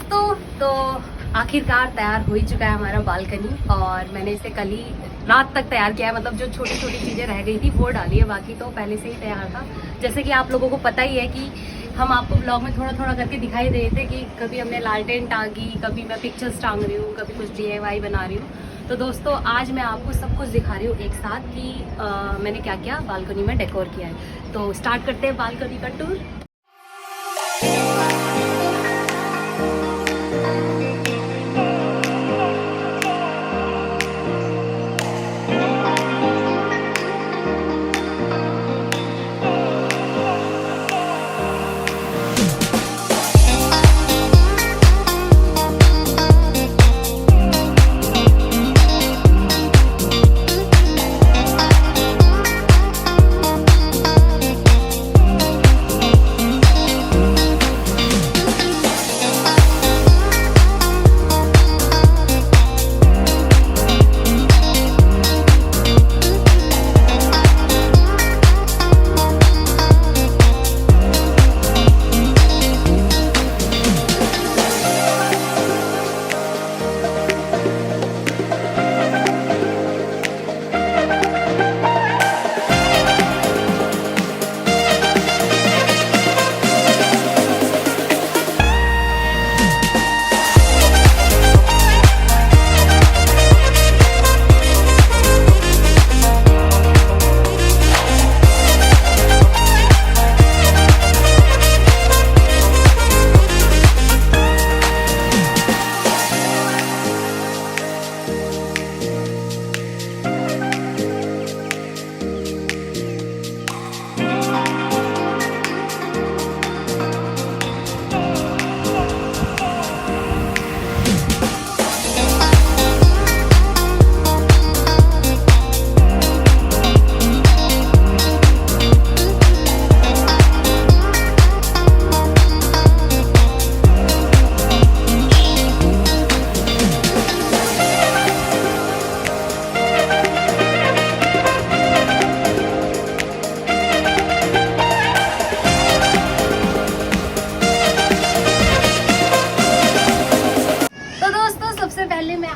दोस्तों, तो आखिरकार तैयार हो ही चुका है हमारा बालकनी और मैंने इसे कल ही रात तक तैयार किया है। मतलब जो छोटी छोटी चीज़ें रह गई थी वो डाली है, बाकी तो पहले से ही तैयार था। जैसे कि आप लोगों को पता ही है कि हम आपको ब्लॉग में थोड़ा थोड़ा करके दिखाई दे रहे थे कि कभी हमने लालटेन टांगी, कभी मैं पिक्चर्स टांग रही हूँ, कभी कुछ DIY बना रही हूँ। तो दोस्तों आज मैं आपको सब कुछ दिखा रही हूँ एक साथ कि मैंने क्या क्या बालकनी में डेकोर किया है। तो स्टार्ट करते हैं बालकनी का टूर।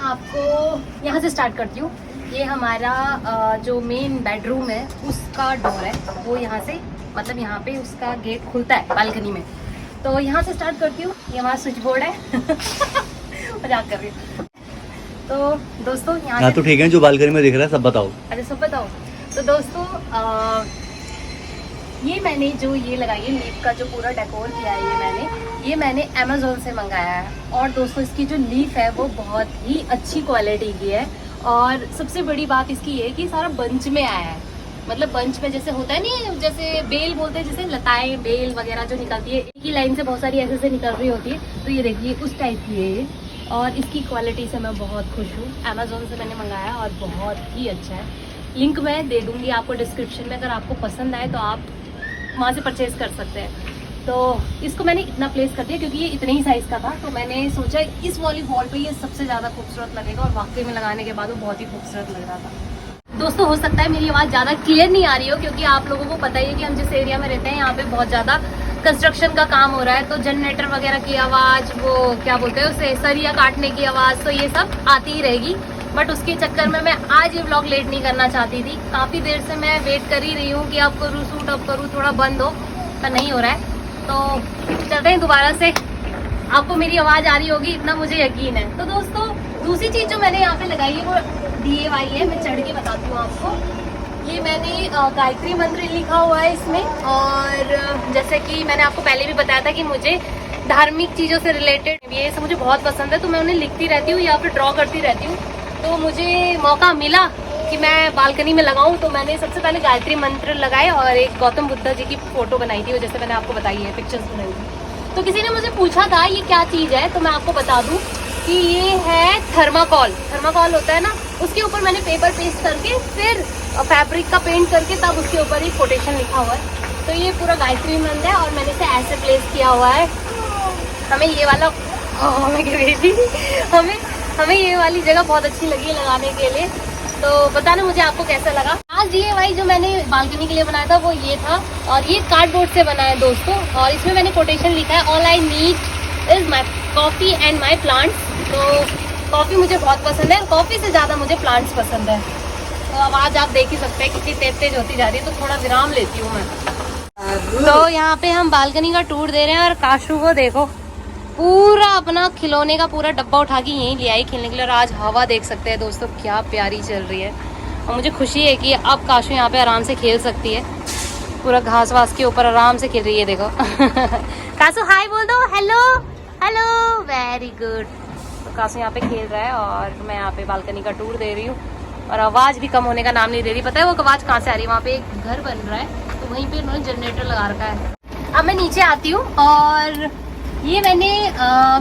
आपको यहाँ से स्टार्ट करती हूँ। ये हमारा जो मेन बेडरूम है उसका डोर है, वो यहाँ से मतलब यहाँ पे उसका गेट खुलता है बालकनी में। तो यहाँ से स्टार्ट करती हूँ। ये हमारा स्विच बोर्ड है मजाक कर रही हूँ। तो दोस्तों यहाँ तो ठीक है, जो बालकनी में दिख रहा है सब बताओ। अरे सब बताओ। तो दोस्तों ये मैंने जो ये लगाई है लीफ का जो पूरा डेकोर किया है ये मैंने अमेज़ोन से मंगाया है। और दोस्तों इसकी जो लीफ है वो बहुत ही अच्छी क्वालिटी की है। और सबसे बड़ी बात इसकी ये है कि सारा बंच में आया है। मतलब बंच में जैसे होता है नहीं, जैसे बेल बोलते हैं, जैसे लताएं बेल वगैरह जो निकलती है एक ही लाइन से बहुत सारी ऐसे से निकल रही होती है। तो ये देखिए उस टाइप की है ये। और इसकी क्वालिटी से मैं बहुत खुश हूँ। अमेज़ोन से मैंने मंगाया और बहुत ही अच्छा है। लिंक मैं दे दूँगी आपको डिस्क्रिप्शन में, अगर आपको पसंद आए तो आप वहाँ से परचेज कर सकते हैं। तो इसको मैंने इतना प्लेस कर दिया क्योंकि ये इतने ही साइज़ का था। तो मैंने सोचा इस वाली वॉल पे ये सबसे ज़्यादा खूबसूरत लगेगा और वाकई में लगाने के बाद वो बहुत ही खूबसूरत लग रहा था। दोस्तों हो सकता है मेरी आवाज़ ज़्यादा क्लियर नहीं आ रही हो क्योंकि आप लोगों को पता ही है कि हम जिस एरिया में रहते हैं यहाँ पे बहुत ज़्यादा कंस्ट्रक्शन का काम हो रहा है। तो जनरेटर वगैरह की आवाज़, वो क्या बोलते हैं उसे, सरिया काटने की आवाज़, तो ये सब आती ही रहेगी। बट उसके चक्कर में मैं आज ये व्लॉग लेट नहीं करना चाहती थी। काफ़ी देर से मैं वेट कर ही रही हूँ कि अब करूँ शूट, अब करूँ, थोड़ा बंद हो, पर नहीं हो रहा है। तो चलते हैं दोबारा से। आपको मेरी आवाज़ आ रही होगी इतना मुझे यकीन है। तो दोस्तों दूसरी चीज़ जो मैंने यहाँ पे लगाई है वो DIY है। मैं चढ़ के बताती हूँ आपको। ये मैंने गायत्री मंत्र लिखा हुआ है इसमें। और जैसे कि मैंने आपको पहले भी बताया था कि मुझे धार्मिक चीज़ों से रिलेटेड ये सब मुझे बहुत पसंद है। तो मैं उन्हें लिखती रहती हूँ या फिर ड्रॉ करती रहती हूँ। तो मुझे मौका मिला कि मैं बालकनी में लगाऊं, तो मैंने सबसे पहले गायत्री मंत्र लगाए और एक गौतम बुद्ध जी की फोटो बनाई थी, जैसे मैंने आपको बताई है, पिक्चर्स बनाई थी। तो किसी ने मुझे पूछा था ये क्या चीज़ है, तो मैं आपको बता दूं कि ये है थर्माकोल। थर्माकोल होता है ना, उसके ऊपर मैंने पेपर पेस्ट करके फिर फैब्रिक का पेंट करके तब उसके ऊपर एक कोटेशन लिखा हुआ है। तो ये पूरा गायत्री मंत्र है और मैंने इसे ऐसे प्लेस किया हुआ है। हमें ये वाला हमें ये वाली जगह बहुत अच्छी लगी लगाने के लिए। तो बताना मुझे आपको कैसा लगा। आज DIY जो मैंने बालकनी के लिए बनाया था वो ये था और ये कार्डबोर्ड से बना है दोस्तों। और इसमें मैंने कोटेशन लिखा है, all I need is my coffee and my plants. तो कॉफ़ी मुझे बहुत पसंद है और कॉफ़ी से ज़्यादा मुझे प्लांट्स पसंद है। तो आवाज़ आप देख ही सकते हैं कितनी तेज तेज होती जा रही है, तो थोड़ा विराम लेती हूँ मैं। तो यहाँ पे हम बालकनी का टूर दे रहे हैं और काशू को देखो पूरा अपना खिलौने का पूरा डब्बा उठा के यहीं ले आई खेलने के लिए। और आज हवा देख सकते हैं दोस्तों क्या प्यारी चल रही है, और मुझे खुशी है कि अब काशू यहाँ पे आराम से खेल सकती है। पूरा घास वास के ऊपर आराम से खेल रही है देखो। काशू हाय बोल दो, हेलो हेलो, वेरी गुड। तो काशू यहाँ पे खेल रहा है और मैं यहाँ पे बालकनी का टूर दे रही हूँ। और आवाज़ भी कम होने का नाम नहीं ले रही। पता है वो आवाज़ कहाँ से आ रही है? वहाँ पे एक घर बन रहा है तो वहीं पे उन्होंने जनरेटर लगा रखा है। अब मैं नीचे आती हूँ और ये मैंने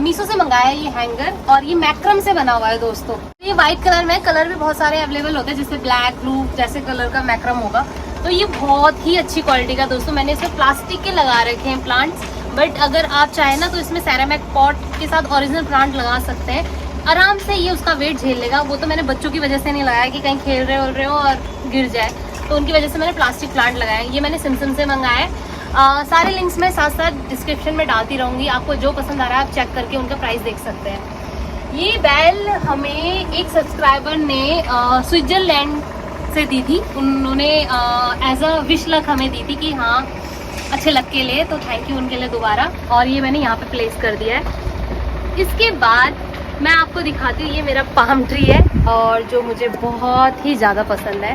मीशो से मंगाया है ये हैंगर, और ये मैक्रम से बना हुआ है दोस्तों। ये व्हाइट कलर में, कलर भी बहुत सारे अवेलेबल होते हैं जैसे ब्लैक ब्लू जैसे कलर का मैक्रम होगा। तो ये बहुत ही अच्छी क्वालिटी का दोस्तों। मैंने इसमें प्लास्टिक के लगा रखे हैं प्लांट्स, बट अगर आप चाहें ना तो इसमें सेरामिक पॉट के साथ ओरिजिनल प्लांट लगा सकते हैं। आराम से ये उसका वेट झेल लेगा। वो तो मैंने बच्चों की वजह से नहीं लगाया कि कहीं खेल रहे हो और गिर जाए, तो उनकी वजह से मैंने प्लास्टिक प्लांट लगाया है। ये मैंने सिमसम से मंगाया है। सारे लिंक्स मैं साथ साथ डिस्क्रिप्शन में डालती रहूँगी। आपको जो पसंद आ रहा है आप चेक करके उनका प्राइस देख सकते हैं। ये बेल हमें एक सब्सक्राइबर ने स्विट्जरलैंड से दी थी। उन्होंने एज अ विश लक हमें दी थी कि हाँ अच्छे लक के लिए, तो थैंक यू उनके लिए दोबारा। और ये मैंने यहाँ पे प्लेस कर दिया है। इसके बाद मैं आपको दिखाती हूँ, ये मेरा पाम ट्री है और जो मुझे बहुत ही ज़्यादा पसंद है,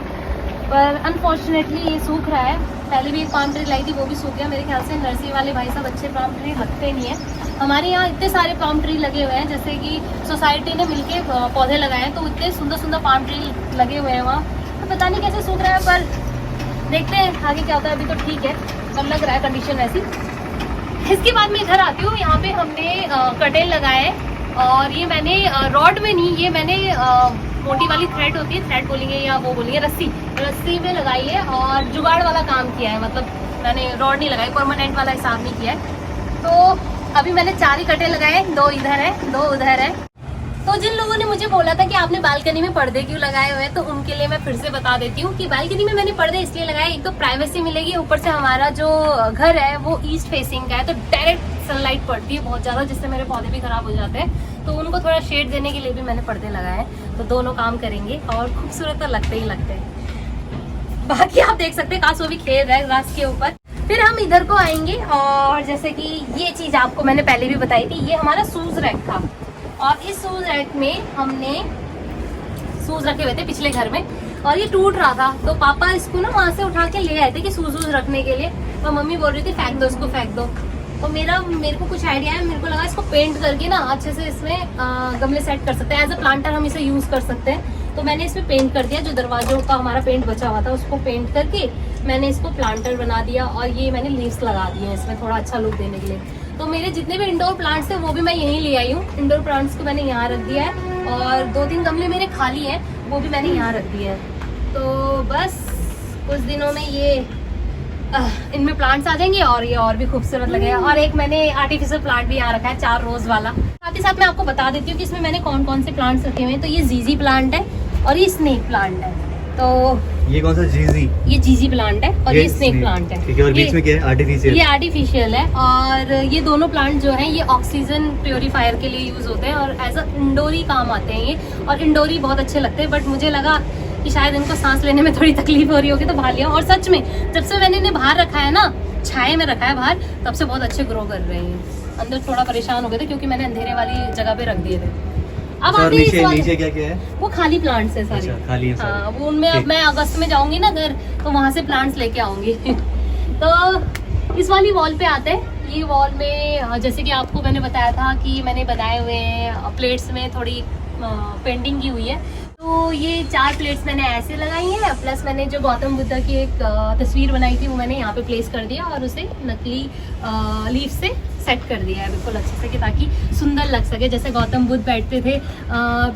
पर अनफॉर्चुनेटली ये सूख रहा है। पहले भी एक पाम ट्री लाई थी, वो भी सूख गया। मेरे ख्याल से नर्सरी वाले भाई साहब अच्छे पाम ट्री रखते नहीं है। हमारे यहाँ इतने सारे पाम ट्री लगे हुए हैं, जैसे कि सोसाइटी ने मिलके पौधे लगाए हैं, तो इतने सुंदर सुंदर पाम ट्री लगे हुए हैं वहाँ। तो पता नहीं कैसे सूख रहा है, पर देखते हैं आगे क्या होता है। अभी तो ठीक है, कम लग रहा है कंडीशन ऐसी। इसके बाद मैं इधर आती हूँ। यहाँ पे हमने कटेल लगाए हैं, और ये मैंने रॉड में नहीं, ये मैंने मोटी वाली थ्रेड होती है, थ्रेड बोलेंगे या वो बोलेंगे रस्सी में लगाई है और जुगाड़ वाला काम किया है। मतलब मैंने रॉड नहीं लगाई, परमानेंट वाला हिसाब नहीं किया है। तो अभी मैंने 4 ही कटे लगाए, 2 इधर है 2 उधर है। तो जिन लोगों ने मुझे बोला था कि आपने बालकनी में पर्दे क्यों लगाए हुए हैं, तो उनके लिए मैं फिर से बता देती हूँ कि बालकनी में मैंने पर्दे इसलिए लगाए, एक तो प्राइवेसी मिलेगी, ऊपर से हमारा जो घर है वो ईस्ट फेसिंग का है, तो डायरेक्ट सनलाइट पड़ती है बहुत ज़्यादा, जिससे मेरे पौधे भी खराब हो जाते हैं। तो उनको थोड़ा शेड देने के लिए भी मैंने पर्दे लगाए हैं। तो दोनों काम करेंगे और खूबसूरत तो लगते ही लगते हैं। बाकी आप देख सकते हैं कासो भी खेल रहा है घास के ऊपर। फिर हम इधर को आएंगे, और जैसे कि ये चीज़ आपको मैंने पहले भी बताई थी, ये हमारा शूज़ रैक था, और इस शूज़ रैक में हमने शूज़ रखे हुए थे पिछले घर में, और ये टूट रहा था। तो पापा इसको ना वहाँ से उठा के ले आए थे कि शूज़ रखने के लिए, और मम्मी बोल रही थी फेंक दो इसको, फेंक दो। तो मेरे को कुछ आइडिया है, मेरे को लगा इसको पेंट करके ना अच्छे से इसमें गमले सेट कर सकते हैं, एज अ प्लांटर हम इसे यूज़ कर सकते हैं। तो मैंने इसमें पेंट कर दिया, जो दरवाजों का हमारा पेंट बचा हुआ था उसको पेंट करके मैंने इसको प्लांटर बना दिया, और ये मैंने लीव्स लगा दिए हैं इसमें थोड़ा अच्छा लुक देने के लिए। तो मेरे जितने भी इंडोर प्लांट्स थे वो भी मैं यहीं ले आई हूँ। इंडोर प्लांट्स को मैंने यहाँ रख दिया है, और 2-3 गमले मेरे खाली हैं, वो भी मैंने यहाँ रख दिया है। तो बस कुछ दिनों में ये इनमें प्लांट्स आ जाएंगे और ये और भी खूबसूरत लगेगा। और एक मैंने आर्टिफिशियल प्लांट भी यहाँ रखा है 4 रोज वाला। साथ ही साथ मैं आपको बता देती हूँ कि इसमें मैंने कौन कौन से प्लांट्स रखे हुए हैं। तो ये जीजी प्लांट है और ये स्नेक प्लांट है। तो ये कौन सा जीजी? ये जीजी प्लांट है और ये स्नेक प्लांट है। ठीक है, और बीच में क्या है? आर्टिफिशियल। ये आर्टिफिशियल है, और ये दोनों प्लांट जो हैं ये ऑक्सीजन प्योरीफायर के लिए यूज होते हैं और एज अ इंडोर ही काम आते हैं ये, और इंडोर ही बहुत अच्छे लगते हैं। बट मुझे लगा कि शायद इनको सांस लेने में थोड़ी तकलीफ हो रही होगी, तो बाहर लिया। और सच में जब से मैंने इन्हें बाहर रखा है ना, छाए में रखा है बाहर, तब से बहुत अच्छे ग्रो कर रहे हैं। अंदर थोड़ा परेशान हो गए थे क्योंकि मैंने अंधेरे वाली जगह पे रख दिए थे। अब आते नीचे क्या क्या है? वो खाली प्लांट्स है सारे। अच्छा, खाली है सारे। हाँ, वो उनमें अब मैं अगस्त में जाऊंगी ना घर, तो वहाँ से प्लांट्स लेके आऊंगी। तो इस वाली वॉल पे आते हैं। ये वॉल में जैसे कि आपको मैंने बताया था कि मैंने बनाए हुए हैं प्लेट्स में थोड़ी पेंटिंग की हुई है। तो ये 4 प्लेट्स मैंने ऐसे लगाई हैं, प्लस मैंने जो गौतम बुद्ध की एक तस्वीर बनाई थी वो मैंने यहाँ पे प्लेस कर दिया, और उसे नकली लीफ से सेट कर दिया है बिल्कुल अच्छे से, कि ताकि सुंदर लग सके। जैसे गौतम बुद्ध बैठते थे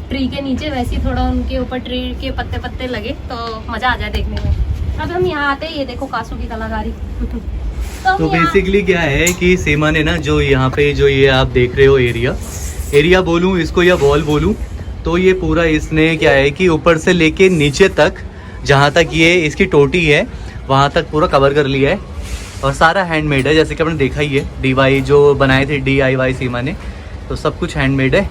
ट्री के नीचे, वैसे ही थोड़ा उनके ऊपर ट्री के पत्ते पत्ते लगे तो मज़ा आ जाए देखने में। अब हम यहाँ आते हैं, ये देखो कासू की कलाकारी। तो बेसिकली क्या है कि सीमा ने ना जो यहाँ पे जो ये आप देख रहे हो एरिया बोलूँ इसको या वॉल बोलूँ, तो ये पूरा इसने क्या है कि ऊपर से लेके नीचे तक, जहाँ तक ये इसकी टोटी है वहाँ तक पूरा कवर कर लिया है, और सारा हैंडमेड है। जैसे कि आपने देखा ही है, DIY जो बनाए थे DIY सीमा ने, तो सब कुछ हैंडमेड है।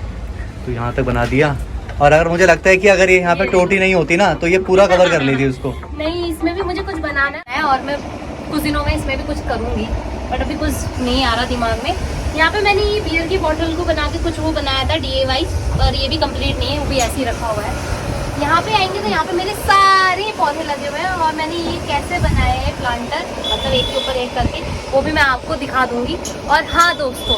तो यहाँ तक बना दिया। और अगर मुझे लगता है कि अगर ये यहाँ पे टोटी नहीं होती ना तो ये पूरा कवर कर लेती उसको। नहीं, इसमें भी मुझे कुछ बनाना है और मैं कुछ दिनों में इसमें भी कुछ करूँगी, बट अभी कुछ नहीं आ रहा दिमाग में। यहाँ पे मैंने ये बियर की बोतल को बना के कुछ वो बनाया था DIY, और ये भी कंप्लीट नहीं है, वो भी ऐसे ही रखा हुआ है। यहाँ पे आएंगे तो यहाँ पे मेरे सारे पौधे लगे हुए हैं और मैंने ये कैसे बनाए हैं प्लांटर, मतलब एक के ऊपर एक करके, वो भी मैं आपको दिखा दूंगी। और हाँ दोस्तों,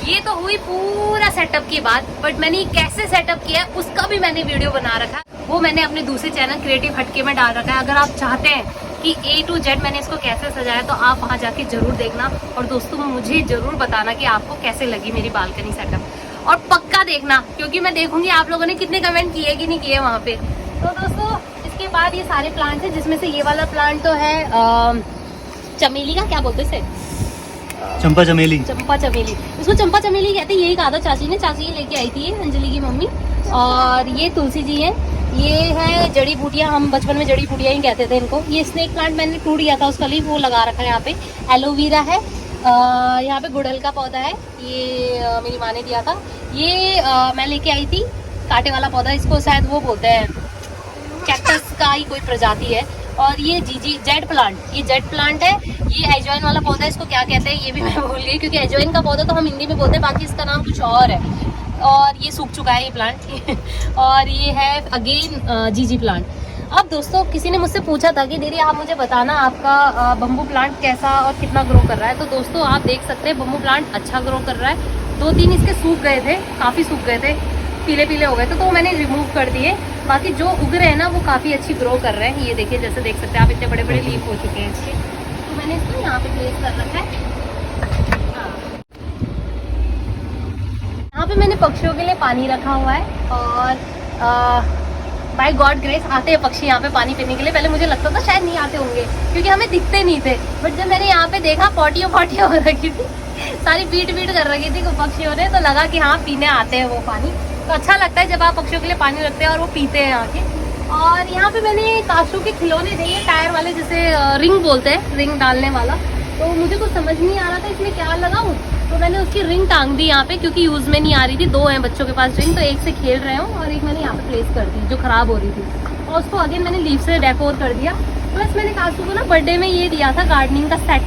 ये तो हुई पूरा सेटअप की बात, बट मैंने ये कैसे सेटअप किया है उसका भी मैंने वीडियो बना रखा है, वो मैंने अपने दूसरे चैनल क्रिएटिव हटके में डाल रखा है। अगर आप चाहते हैं कि A to Z मैंने इसको कैसे सजाया तो आप वहाँ जाके जरूर देखना। और दोस्तों मुझे जरूर बताना कि आपको कैसे लगी मेरी बालकनी सेटअप, और पक्का देखना क्योंकि मैं देखूंगी आप लोगों ने कितने कमेंट किए कि नहीं किए वहाँ पे। तो दोस्तों इसके बाद ये सारे प्लांट्स हैं, जिसमें से ये वाला प्लांट तो है चमेली का, क्या बोलते हैं इसे, चंपा चमेली। चंपा चमेली, इसको चंपा चमेली कहते हैं। यही कहा था चाची ने, चाची ये लेके आई थी अंजलि की मम्मी। और ये तुलसी जी है, ये है जड़ी बूटियाँ, हम बचपन में जड़ी बूटियाँ ही कहते थे इनको। ये स्नेक प्लांट मैंने टूट गया था उसका लीफ, वो लगा रखा है यहाँ पे। एलोवेरा है, यहाँ पे गुड़हल का पौधा है, ये मेरी माँ ने दिया था। ये मैं लेके आई थी कांटे वाला पौधा, इसको शायद वो बोलते हैं कैक्टस का ही कोई प्रजाति है। और ये जेड प्लांट, ये जेड प्लांट है। ये एजवाइन वाला पौधा है, इसको क्या कहते हैं ये भी मैं भूल गई, क्योंकि एजवाइन का पौधा तो हम हिंदी में बोलते हैं, बाकी इसका नाम कुछ और है। और ये सूख चुका है ये प्लांट और ये है अगेन जीजी प्लांट। अब दोस्तों किसी ने मुझसे पूछा था कि दीदी आप मुझे बताना आपका बम्बू प्लांट कैसा और कितना ग्रो कर रहा है। तो दोस्तों आप देख सकते हैं बम्बू प्लांट अच्छा ग्रो कर रहा है। 2-3 इसके सूख गए थे, काफ़ी सूख गए थे, पीले पीले हो गए थे, तो मैंने रिमूव कर दिए। बाकी जो उग रहे हैं ना वो काफ़ी अच्छी ग्रो कर रहे हैं। ये देखिए, जैसे देख सकते हैं आप, इतने बड़े बड़े लीफ हो चुके हैं इसके। तो मैंने इसको यहाँ पे प्लेस कर रखा है। यहाँ पे मैंने पक्षियों के लिए पानी रखा हुआ है और बाय गॉड ग्रेस आते हैं पक्षी यहाँ पे पानी पीने के लिए। पहले मुझे लगता था शायद नहीं आते होंगे क्योंकि हमें दिखते नहीं थे, बट जब मैंने यहाँ पे देखा पॉटियों हो रखी थी, सारी बीट कर रखी थी पक्षियों ने, तो लगा कि हाँ पीने आते हैं वो पानी। तो अच्छा लगता है जब आप पक्षियों के लिए पानी रखते हैं और वो पीते हैं यहाँ के। और यहाँ पे मैंने काशू के खिलौने दिए, टायर वाले, जैसे रिंग बोलते हैं, रिंग डालने वाला। तो मुझे कुछ समझ नहीं आ रहा था इसमें क्या लगाऊं, तो मैंने उसकी रिंग टांग दी यहाँ पे क्योंकि यूज में नहीं आ रही थी। 2 हैं बच्चों के पास रिंग, तो एक से खेल रहे हूँ और एक मैंने यहाँ पे प्लेस कर दी जो खराब हो रही थी, और उसको अगेन मैंने लीफ से डेकोर कर दिया। प्लस मैंने काशू को ना बर्थडे में ये दिया था गार्डनिंग का सेट,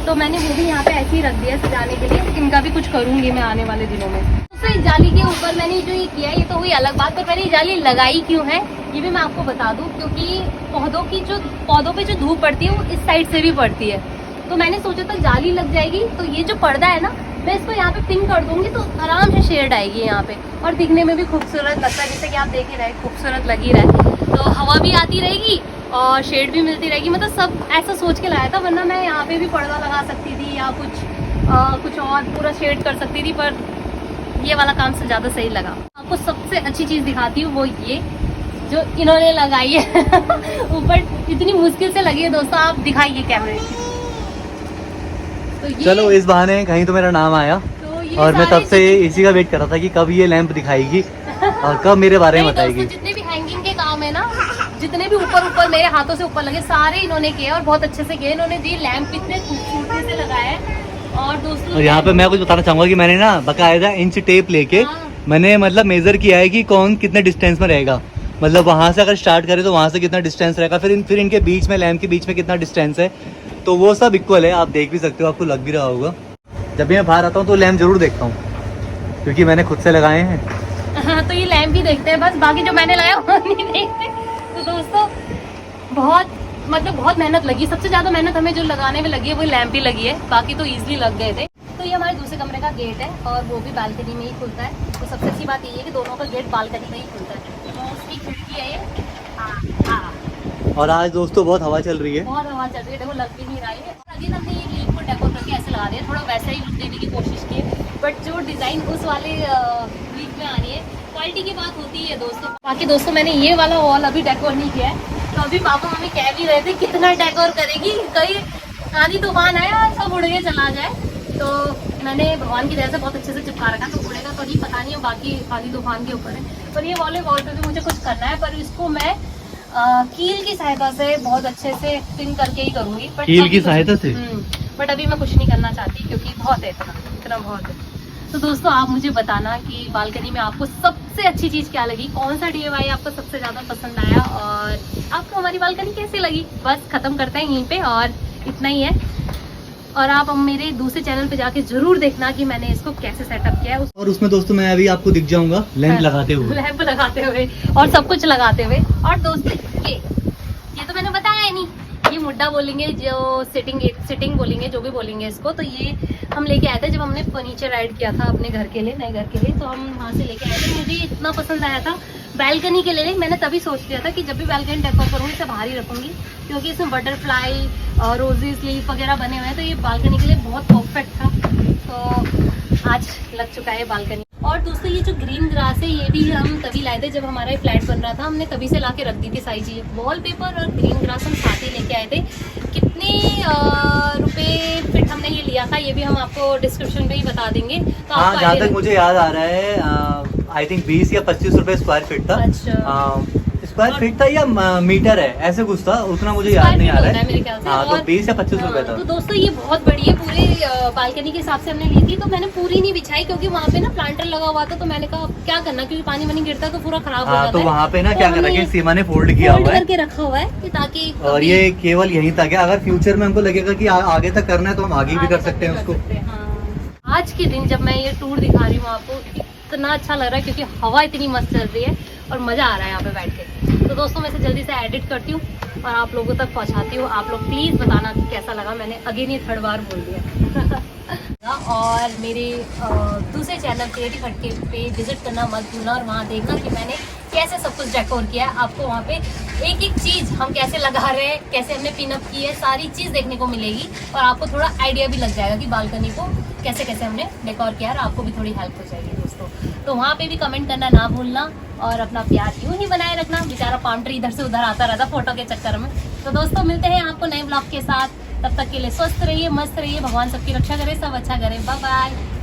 तो मैंने वो भी यहाँ पे ऐसे ही रख दिया सजाने के लिए। इनका भी कुछ करूंगी मैं आने वाले दिनों में। तो इस जाली के ऊपर मैंने जो ये किया ये तो हुई अलग बात, पर मैंने ये जाली लगाई क्यों है ये भी मैं आपको बता दूं, क्योंकि पौधों पे जो धूप पड़ती है वो इस साइड से भी पड़ती है। तो मैंने सोचा था जाली लग जाएगी तो ये जो पर्दा है ना मैं इसको यहाँ पे पिन कर दूंगी तो आराम से शेड आएगी यहाँ पे, और दिखने में भी खूबसूरत लगता है, जैसे कि आप देख ही रहे खूबसूरत लगी रहे। तो हवा भी आती रहेगी और शेड भी मिलती रहेगी। मतलब सब ऐसा सोच के लाया था, वरना मैं यहाँ पे भी पर्दा लगा सकती थी या कुछ और पूरा शेड कर सकती थी, पर ये वाला काम से ज़्यादा सही लगा। आपको सबसे अच्छी चीज़ दिखाती हूँ, वो ये जो इन्होंने लगाई है ऊपर इतनी मुश्किल से लगी है दोस्तों, आप दिखाइए कैमरे। तो चलो इस बहाने कहीं तो मेरा नाम आया, तो और मैं तब से इसी का वेट कर रहा था कि कब ये लैंप दिखाएगी और कब मेरे बारे में बताएगी। जितने भी हैंगिंग के काम है ना, जितने भी ऊपर मेरे हाथों से ऊपर लगे, सारे इन्होंने किए और बहुत अच्छे से किए। इन्होंने दी लैंप इतने खूबसूरती से लगाया है। और दोस्तों और यहाँ पे मैं कुछ बताना चाहूंगा कि मैंने ना बकायदा इंच टेप लेके मैंने मतलब मेजर किया है कि कौन कितने डिस्टेंस में रहेगा। मतलब वहाँ से अगर स्टार्ट करें तो वहाँ से कितना डिस्टेंस रहेगा, फिर इनके बीच में, लैंप के बीच में कितना डिस्टेंस है, तो वो सब इक्वल है। आप देख भी सकते हो, आपको लग भी रहा होगा। जब भी मैं बाहर आता हूँ तो लैंप जरूर देखता हूँ क्योंकि मैंने खुद से लगाए हैं। हाँ, तो ये लैंप ही देखते हैं बस, बाकी जो मैंने लगाया वो नहीं देखते। तो दोस्तों बहुत मेहनत लगी। सबसे ज्यादा मेहनत हमें जो लगाने में लगी है वो लैंप ही लगी है, बाकी तो इजीली लग गए थे। तो ये हमारे दूसरे कमरे का गेट है और वो भी बालकनी में ही खुलता है। तो सबसे अच्छी बात ये है कि दोनों का गेट बालकनी में ही खुलता है। तो उसकी खिड़की है ये। और आज दोस्तों बहुत हवा चल रही है, बहुत हवा चल रही है, देखो लग भी नहीं रही है। अगेन हमने ये लीफ को डेकोर करके ऐसे लगा दिया, थोड़ा वैसा ही लुक देने की कोशिश की है, बट जो डिजाइन उस वाले लीफ में आ रही है, क्वालिटी की बात होती है दोस्तों। बाकी दोस्तों मैंने ये वाला वॉल अभी डेकोर नहीं किया है, तो अभी पापा मम्मी कह भी रहे थे कितना डेकोर करेगी, कहीं आंधी तूफान आया सब उड़ के चला जाए। तो मैंने भगवान की दया से बहुत अच्छे से चिपका रखा, तो उड़ेगा तो नहीं पता नहीं है, बाकी आंधी तूफान के ऊपर है। पर ये वॉल पे भी मुझे कुछ करना है, पर इसको मैं कील की सहायता से बहुत अच्छे से पिन करके ही करूंगी। कील की सहायता से? बट अभी मैं कुछ नहीं करना चाहती क्योंकि बहुत है, इतना बहुत है। तो दोस्तों आप मुझे बताना कि बालकनी में आपको सबसे अच्छी चीज़ क्या लगी, कौन सा DIY आपको सबसे ज़्यादा पसंद आया और आपको हमारी बालकनी कैसी लगी। बस ख़त्म करते हैं यहीं पे और इतना ही है। और आप हम मेरे दूसरे चैनल पे जाके जरूर देखना कि मैंने इसको कैसे सेटअप किया है। और उसमें दोस्तों मैं अभी आपको दिख जाऊंगा लैंप लगाते हुए, लैंप लगाते हुए और सब कुछ लगाते हुए। और दोस्तों ये तो मैंने बताया ही नहीं, ये मुड्डा बोलेंगे, जो सिटिंग बोलेंगे, जो भी बोलेंगे इसको। तो ये हम लेके आए थे जब हमने फर्नीचर ऐड किया था अपने घर के लिए, नए घर के लिए, तो हम वहाँ से लेके आए थे। मुझे ये इतना पसंद आया था बैल्कनी के लिए। मैंने तभी सोच लिया था कि जब भी बैल्कनी डेकोर करूँगी इसे बाहर ही रखूँगी, क्योंकि इसमें बटरफ्लाई और रोजेस लीफ वगैरह बने हुए हैं, तो ये बालकनी के लिए बहुत परफेक्ट था। तो आज लग चुका है बालकनी। और दोस्तों ये जो ग्रीन ग्रास है ये भी हम तभी लाए थे जब हमारा फ्लैट बन रहा था, हमने तभी से लाके रख दी थी सारी चीज़ें। वॉलपेपर और ग्रीन ग्रास हम साथ ही लेके आए थे। कितने रुपए फिट हमने ये लिया था ये भी हम आपको डिस्क्रिप्शन में ही बता देंगे। तो हाँ, जहाँ तक मुझे याद आ रहा है आई थिंक 20 या 25 रुपए स्क्वायर फीट था। अच्छा, स्क्वायर फीट था या मीटर है, ऐसे कुछ था, उतना मुझे याद नहीं आ रहा है मेरे ख्याल से। हाँ, तो 20 या 25 रुपए था। तो दोस्तों ये बहुत बड़ी है, पूरे बालकनी के हिसाब से हमने ली थी। तो मैंने पूरी नहीं बिछाई क्योंकि वहाँ पे ना प्लांटर लगा हुआ था, तो मैंने कहा क्या करना, क्योंकि पानी वानी गिरता है तो पूरा खराब हो जाता है। तो वहाँ पे ना तो क्या करा कि सीमा ने फोल्ड किया हुआ है करके रखा हुआ है ताकि, और ये केवल यहीं तक है। अगर फ्यूचर में हमको लगेगा कि आगे तक करना है तो हम आगे भी कर सकते हैं उसको। हाँ। आज के दिन जब मैं ये टूर दिखा रही हूँ आपको, इतना अच्छा लग रहा है क्योंकि हवा इतनी मस्त चल रही है और मज़ा आ रहा है यहाँ पे बैठ के। तो दोस्तों मैं इसे जल्दी से एडिट करती हूँ और आप लोगों तक पहुँचाती हूँ। आप लोग प्लीज़ बताना कि कैसा लगा। मैंने अगेन ये 3rd बार बोल दिया। और मेरे दूसरे चैनल क्रिएटिव हटके पे विजिट करना मत भूलना और वहाँ देखना कि मैंने कैसे सब कुछ डेकोर किया है। आपको वहाँ पे एक एक चीज़ हम कैसे लगा रहे हैं, कैसे हमने पिनअप की है, सारी चीज़ देखने को मिलेगी और आपको थोड़ा आइडिया भी लग जाएगा कि बालकनी को कैसे कैसे हमने डेकोर किया है और आपको भी थोड़ी हेल्प हो जाएगी दोस्तों। तो वहाँ पे भी कमेंट करना ना भूलना और अपना प्यार यूँ ही बनाए रखना। बेचारा पाउंड्री इधर से उधर आता रहता फोटो के चक्कर में। तो दोस्तों मिलते हैं आपको नए ब्लॉग के साथ, तब तक के लिए स्वस्थ रहिए, मस्त रहिए, भगवान सबकी रक्षा करे, सब अच्छा करे। Bye bye.